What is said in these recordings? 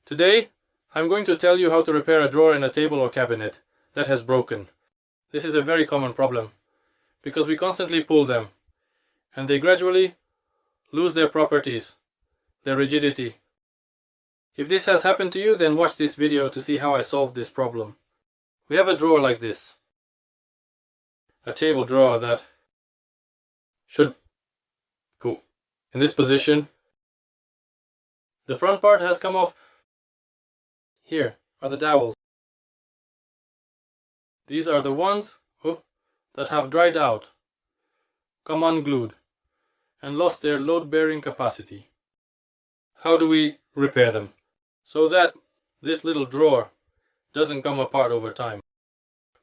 Today, I'm going to tell you how to repair a drawer in a table or cabinet that has broken. This is a very common problem because we constantly pull them and they gradually lose their properties, their rigidity. If this has happened to you, then watch this video to see how I solved this problem. We have a drawer like this, a table drawer that should go in this position. The front part has come off. Here are the dowels. These are the ones that have dried out, come unglued, and lost their load-bearing capacity. How do we repair them so that this little drawer doesn't come apart over time?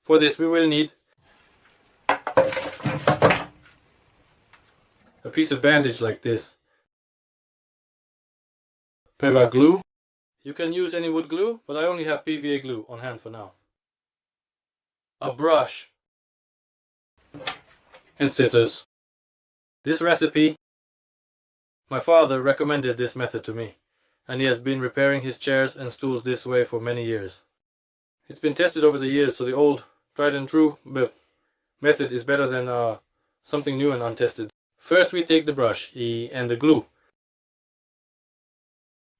For this we will need a piece of bandage like this, PEVA glue. You can use any wood glue, but I only have PVA glue on hand for now. A brush and scissors. This recipe, my father recommended this method to me, and he has been repairing his chairs and stools this way for many years. It's been tested over the years, so the old tried and true method is better than something new and untested. First we take the brush and the glue,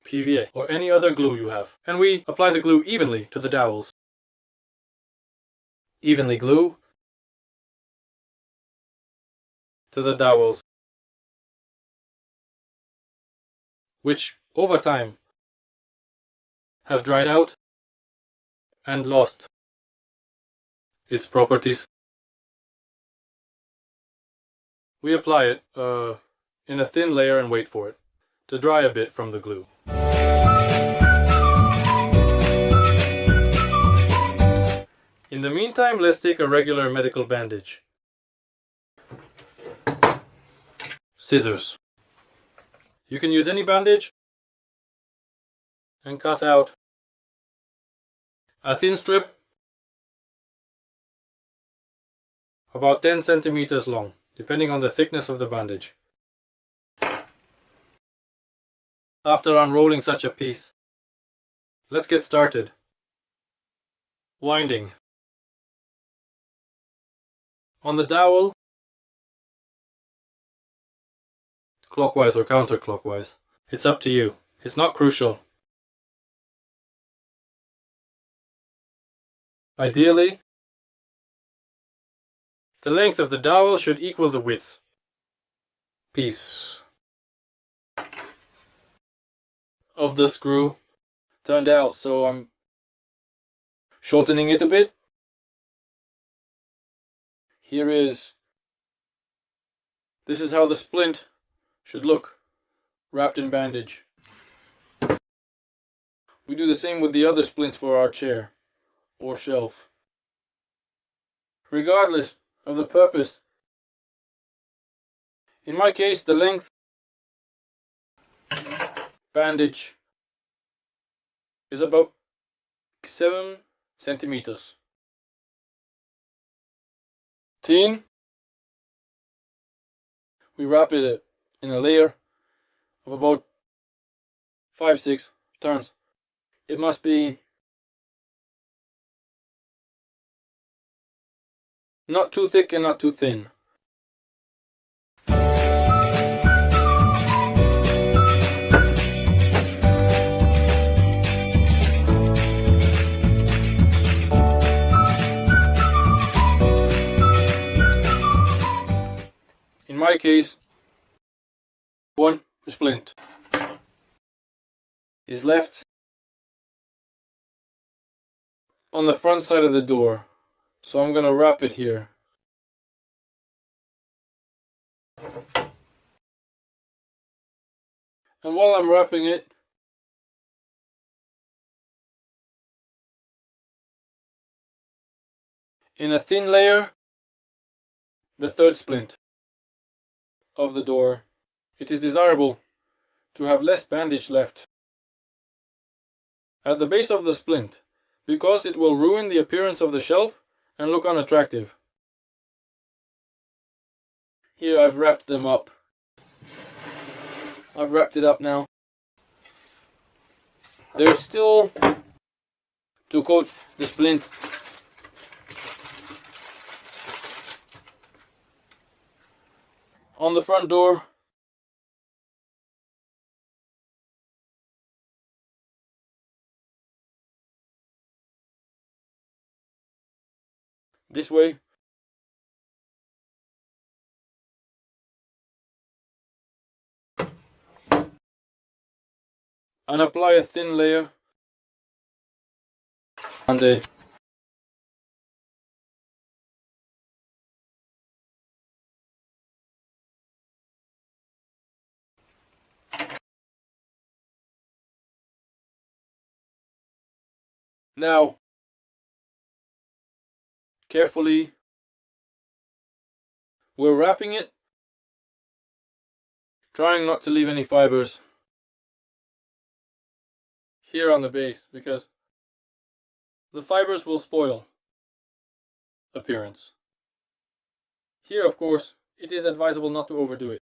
PVA or any other glue you have, and we apply the glue evenly to the dowels. Evenly glue to the dowels, which over time have dried out and lost its properties. We apply it in a thin layer and wait for it to dry a bit from the glue. In the meantime, let's take a regular medical bandage. Scissors. You can use any bandage and cut out a thin strip about 10 centimeters long, depending on the thickness of the bandage. After unrolling such a piece, let's get started. Winding. On the dowel, clockwise or counterclockwise, it's up to you. It's not crucial. Ideally, the length of the dowel should equal the width. Piece of the screw turned out, so I'm shortening it a bit. This is how the splint should look wrapped in bandage. We do the same with the other splints for our chair or shelf. Regardless of the purpose, in my case the length bandage is about 7 centimeters. We wrap it in a layer of about 5-6 turns. It must be not too thick and not too thin. In my case, one splint is left on the front side of the door, so I'm going to wrap it here. And while I'm wrapping it, in a thin layer, the third splint of the door, it is desirable to have less bandage left at the base of the splint because it will ruin the appearance of the shelf and look unattractive. Here I've wrapped them up. I've wrapped it up now. There's still to coat the splint on the front door. This way. And apply a thin layer bandage. Now, carefully, we're wrapping it, trying not to leave any fibers here on the base, because the fibers will spoil appearance. Here, of course, it is advisable not to overdo it.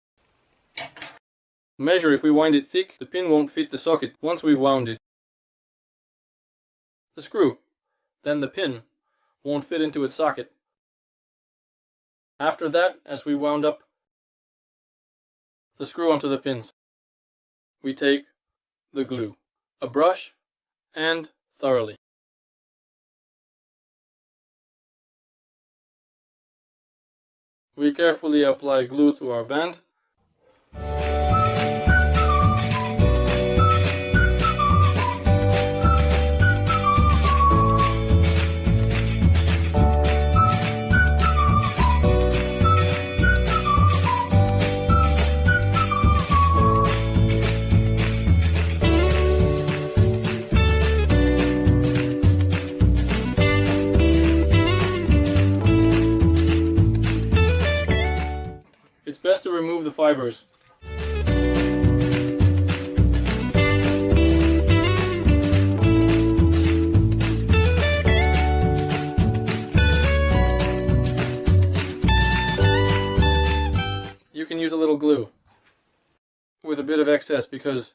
Measure if we wind it thick, the pin won't fit the socket once we've wound it. The screw, then the pin won't fit into its socket. After that, as we wound up the screw onto the pins, we take the glue, a brush, and thoroughly. We carefully apply glue to our band. It's best to remove the fibers. You can use a little glue with a bit of excess, because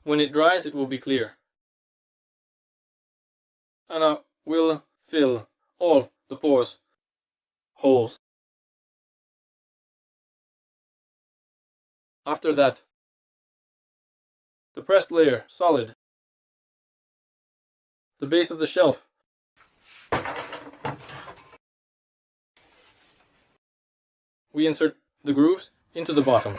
when it dries it will be clear. And I will fill all the pores, holes. After that, the pressed layer, solid. The base of the shelf. We insert the grooves into the bottom.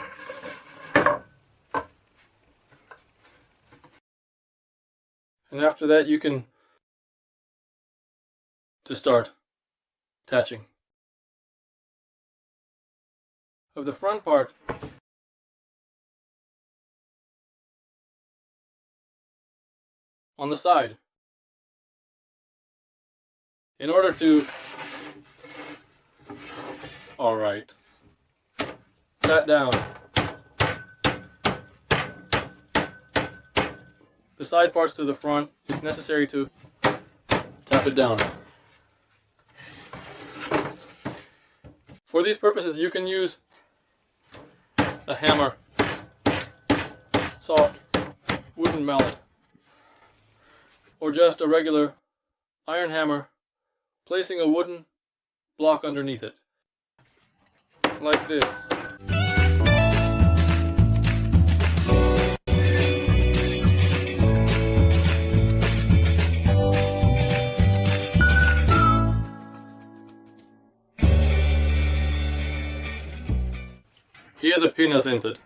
And after that you can start attaching. Of the front part, on the side, in order to, alright, that down. The side parts to the front, it's necessary to tap it down. For these purposes you can use a hammer, soft wooden mallet, or just a regular iron hammer, placing a wooden block underneath it, like this. Here the pin is entered,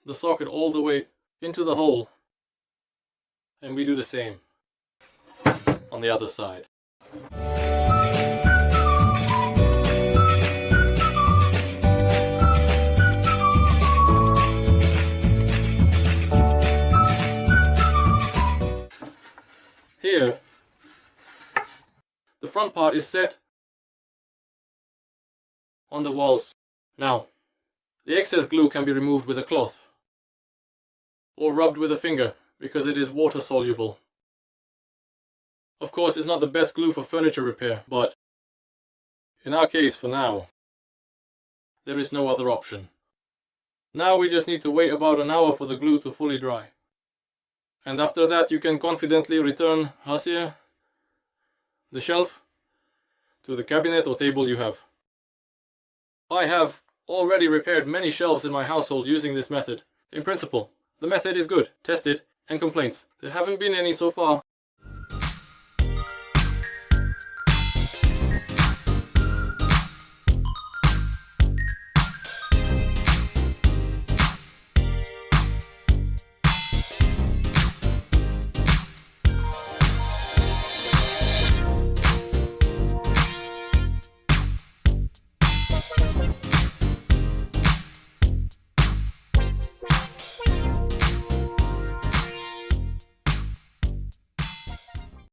the socket all the way into the hole, and we do the same on the other side. Here, the front part is set on the walls. Now, the excess glue can be removed with a cloth or rubbed with a finger, because it is water soluble. Of course, it's not the best glue for furniture repair, but in our case for now, there is no other option. Now we just need to wait about an hour for the glue to fully dry. And after that you can confidently return the shelf to the cabinet or table you have. I have already repaired many shelves in my household using this method. In principle, the method is good, tested, and complaints. There haven't been any so far.